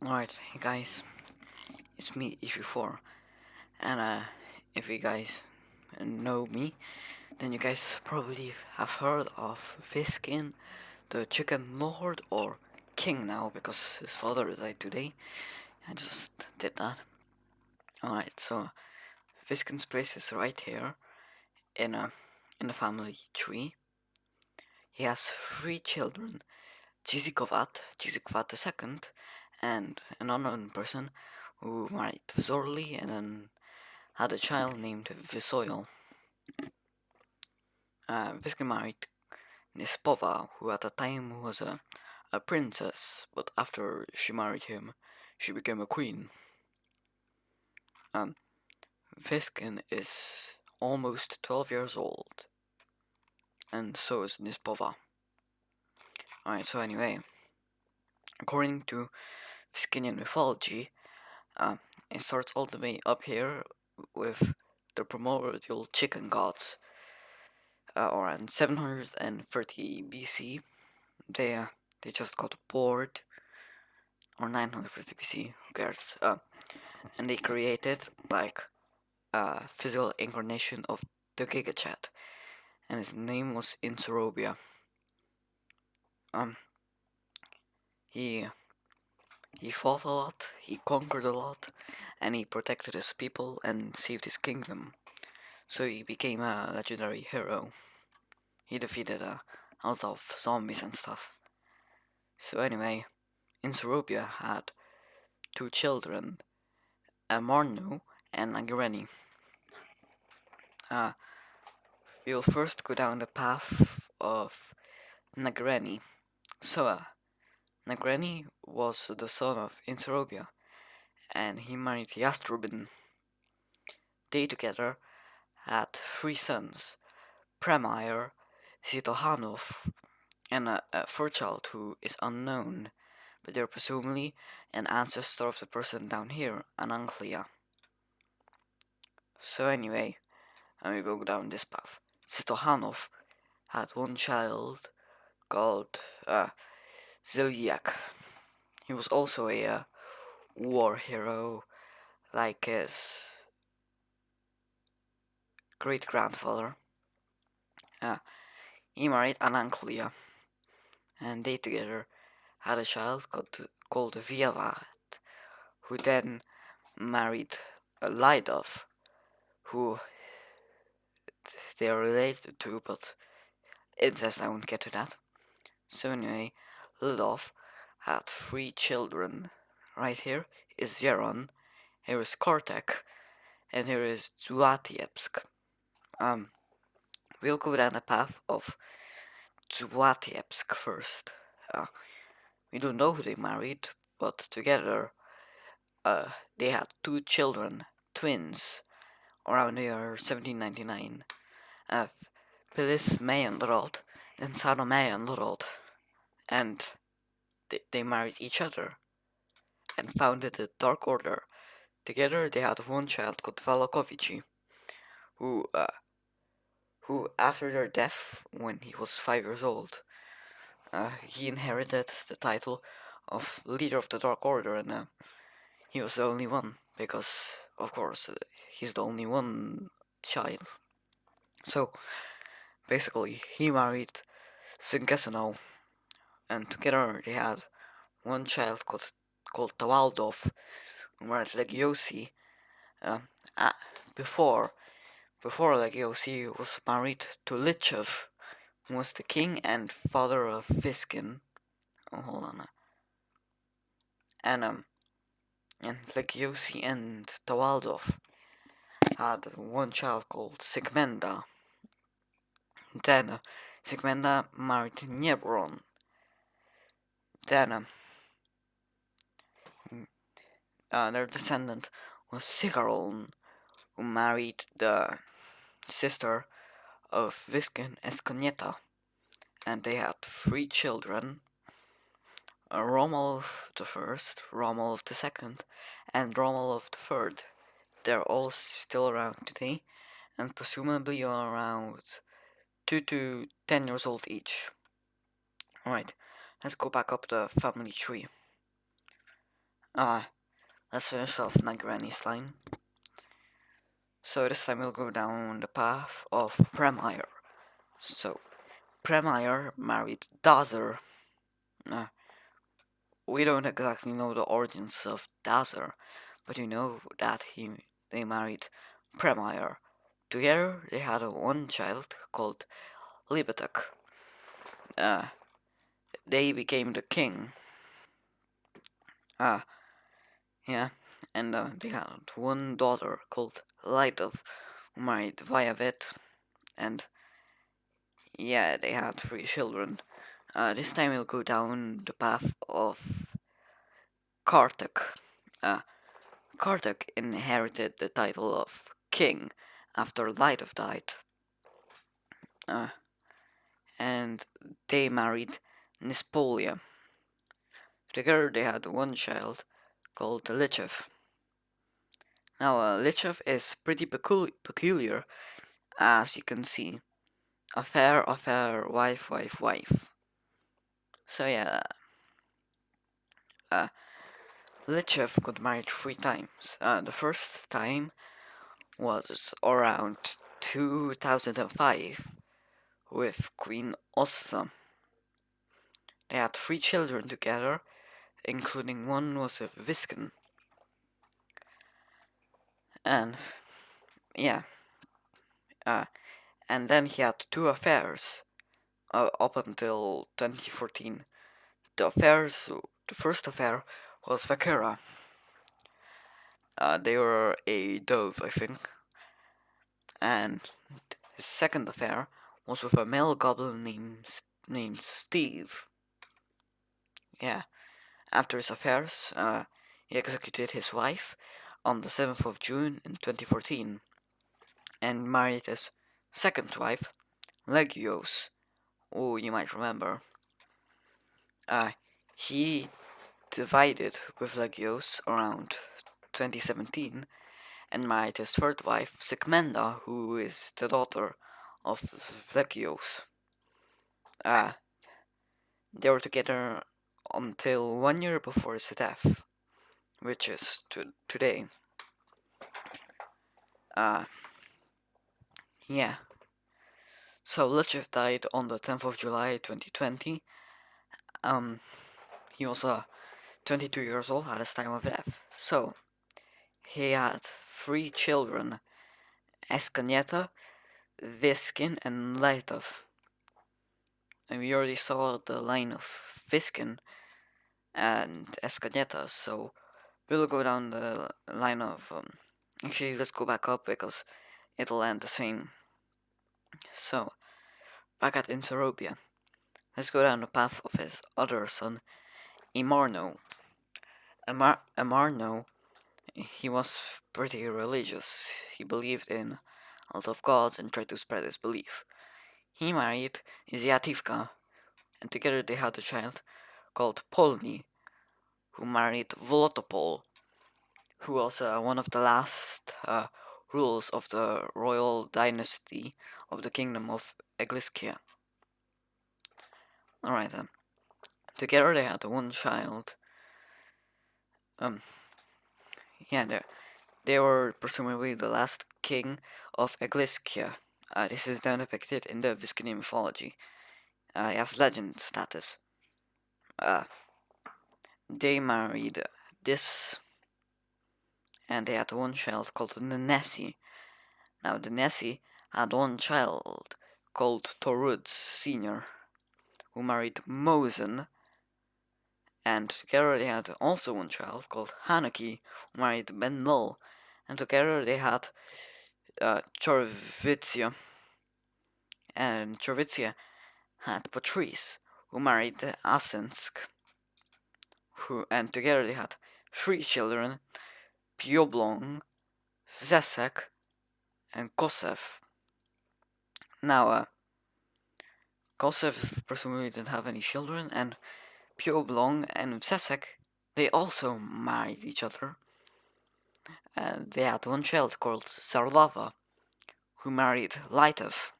Alright, hey guys, it's me, If4, and if you guys know me, then you guys probably have heard of Vyščín, the Chicken Lord, or King now, because his father died today. I just did that. Alright, so Vyščín's place is right here, in a in the family tree. He has three children, Jizikovat II, and an unknown person who married Vzorli and then had a child named Vysoil. Vyščín married Nispova, who at the time was a princess, but after she married him, she became a queen. Um, Vyščín is almost 12 years old, and so is Nispova. Alright, so anyway, according to Vyščínian Mythology, it starts all the way up here with the primordial chicken gods. Around 730 BC, they just got bored, or 950 BC, who cares? And they created like a physical incarnation of the Gigachat, and his name was Insorobia. He he fought a lot, he conquered a lot, and he protected his people and saved his kingdom. So he became a legendary hero. He defeated a lot of zombies and stuff. So anyway, Insorobia had two children, a Marnu and a Granny. We'll first go down the path of Nagrani. So, Nagrani was the son of Insorobia, and he married Yastrubin. They together had three sons, Premire, Zitohanov, and a fourth child who is unknown, but they're presumably an ancestor of the person down here, Ananklia. So anyway, and we go down this path. Zitohanov had one child called Zilyak. He was also a war hero, like his great-grandfather. He married Ananklia, and they together had a child called Viavad, who then married Lydov, who they are related to, but incest, I won't get to that. So anyway, Lydov had three children. Right here is Zeron, here is Kortek, and here is Zlatiepsk. We'll go down the path of Zlatiepsk first. We don't know who they married, but together they had two children, twins, around the year 1799, of Pilis Meyenrod and Sano Meyenrod, and they married each other and founded the Dark Order. Together they had one child called Valakovici, who after their death, when he was 5 years old, he inherited the title of leader of the Dark Order, and he was the only one, because, of course, he's the only one child. So, basically, he married Singesano, and together they had one child called Tawaldov, who married Legiosi. Before Legiosi was married to Lichev, who was the king and father of Vyščín. Oh, hold on. And Legiosi and Tawaldov had one child called Sigmenda. Then Sigmenda married Nebron. Then their descendant was Sigaron, who married the sister of Vyščín Esconieta, and they had three children, Romalov the First, Romalov the Second, and Romalov the Third. They're all still around today, and presumably around 2 to 10 years old each. Alright, let's go back up the family tree. Let's finish off my granny's line. So this time we'll go down the path of Premier. So, Premier married Dazer. We don't exactly know the origins of Dazer, but we know that they married Premier. Together they had one child called Libetek. They became the king. Yeah, and they had one daughter called Lightov, who married Vyavet, and yeah, they had 3 children. This time we'll go down the path of Kartak. Kartak inherited the title of king after Lightov died, and they married Nispolia. Together they had one child called Lichev. Now, Lichev is pretty peculiar, as you can see. Affair, wife, wife, wife. So yeah, Lichev got married 3 times. The first time was around 2005 with Queen Ossa. They had 3 children together, including one was a Viscount. And yeah, and then he had 2 affairs up until 2014. The first affair was Vakera. They were a dove, I think. And his second affair was with a male goblin named Steve. Yeah. After his affairs, he executed his wife on the 7th of June in 2014 and married his second wife, Legios, who you might remember. He divided with Legios around 2017 and married his third wife, Sigmenda, who is the daughter of Legios. They were together until 1 year before his death, which is today. Yeah. So Lechev died on the 10th of July 2020. He was 22 years old at his time of death. So he had 3 children: Escanieta, Viskin, and Leitov. And we already saw the line of Viskin and Escanieta, so we'll go down the line of actually, let's go back up because it'll end the same. So, back at Inseropia, let's go down the path of his other son, Imarno. Imarno, he was pretty religious. He believed in a lot of gods and tried to spread his belief. He married Izyativka, and together they had a child called Polny, who married Volotopol, who was one of the last rulers of the royal dynasty of the kingdom of Egliskia. Alright then. Together they had one child. Yeah, they were presumably the last king of Egliskia. This is then depicted in the Vyščínian Mythology. It has legend status. They married this, and they had one child called Nessie. Now, the Nessie had one child called Torud Sr., who married Mosen, and together they had also one child called Hanaki, who married Ben Lull, and together they had Chorvitzia, and Chorvitzia had Patrice, who married Asensk, and together they had 3 children: Pioblong, Vzesek, and Kosev. Now, Kosev presumably didn't have any children, and Pioblong and Vzesek, they also married each other. And they had one child called Sarlava, who married Lightov,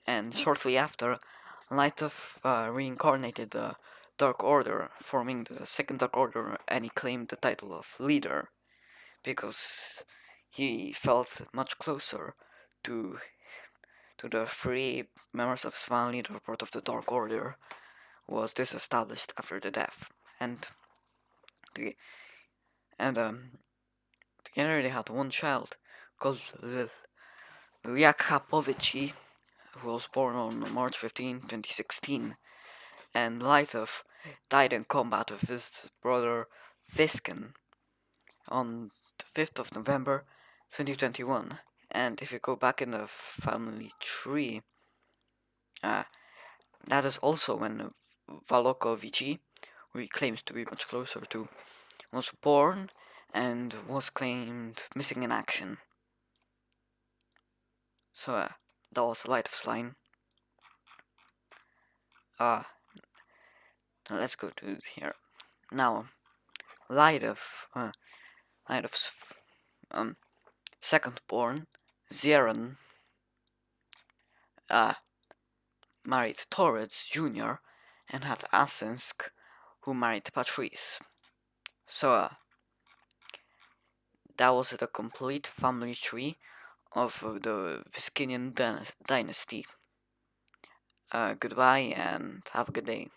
and shortly after, Lightov reincarnated the Dark Order, forming the Second Dark Order, and he claimed the title of leader because he felt much closer to the three members of his family that were part of the Dark Order was disestablished after the death, and the, together they had one child called Lyakapovici, who was born on March 15, 2016, and Lytov died in combat with his brother Viskin on the 5th of November 2021. And if you go back in the family tree, that is also when Valokovici, who he claims to be much closer to, was born and was claimed missing in action. So that was Lytov's line. Let's go to here. Now, Lytov's second born, Zeran, married Torres Jr. and had Asensk, who married Patrice. So that was the complete family tree of the Vyščínian dynasty. Goodbye and have a good day.